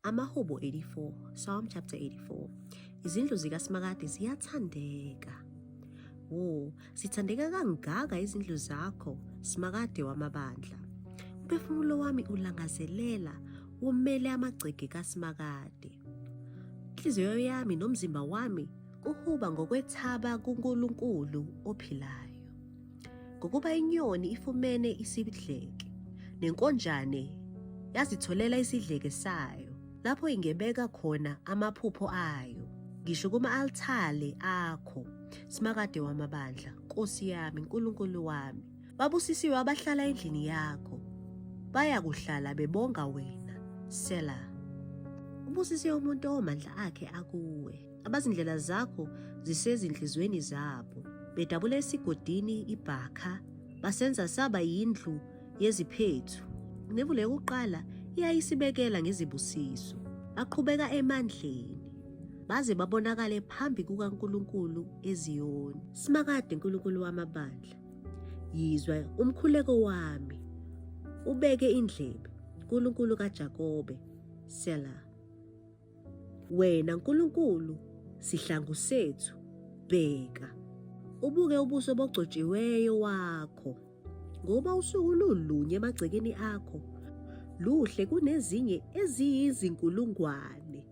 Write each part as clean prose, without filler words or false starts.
Amahubo 84, Psalm chapter 84. Izindlu zikaSimakade ziyathandeka. Zithandeka kangaka izindlu zakho, Simakade wamabandla. Umphefumulo wami ulangazelela umele amagceke kaSimakade. Inhliziyo yami nomzimba wami kuhuba ngokwethaba kuNkulunkulu ophilayo. Ngokuba inyoni ifumene isidleke, nenkonjane yazitholela isidleke sayo, lapho ingebeka khona amaphupho ayo. Ngisho kuma-althare akho, Simakade wamabandla, Nkosi yami, Nkulunkulu wami. Babusisiwe abahlala endlini yakho, baya kuhlala bebonga wena, Selah. Ubusisiwe umuntu omandla akhe akuwe. Abazindlela zakho zisezinhlizweni zabo. Bedabula esigodini iBhakha, basenza saba yindlu yeziphethu. Inebula yokuqala iyayisibekela ngezibusiso. Baqhubeka emandleni, baze babonakale phambi kukaNkulunkulu eZiyoni. Simakade, Nkulunkulu wamabandla, yizwa umkhuleko wami, ubeke indlebe, Nkulunkulu kaJakobe, Selah. Wena Nkulunkulu, sihlangu sethu, bheka, ubuke ubuso bogcotshiweyo wakho. Ngoba usuku lulunye emagcekeni akho, luhle kunezinye eziyizinkulungwane.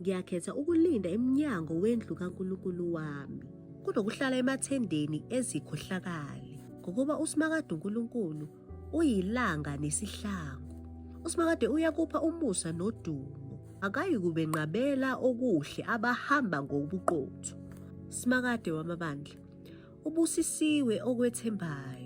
Ngiyakhetha ukulinda emnyango wendlu kaNkulunkulu wami, kunokuhlala emathendeni ezikhohlakali. Ngokuba uSimakade uNkulunkulu uyilanga nesihlangu. uSimakade uyakupha umusa nodumo, akayikubenqabela okuhle abahamba ngobuqotho. Simakade wamabandla, ubusisiwe okwethembayo.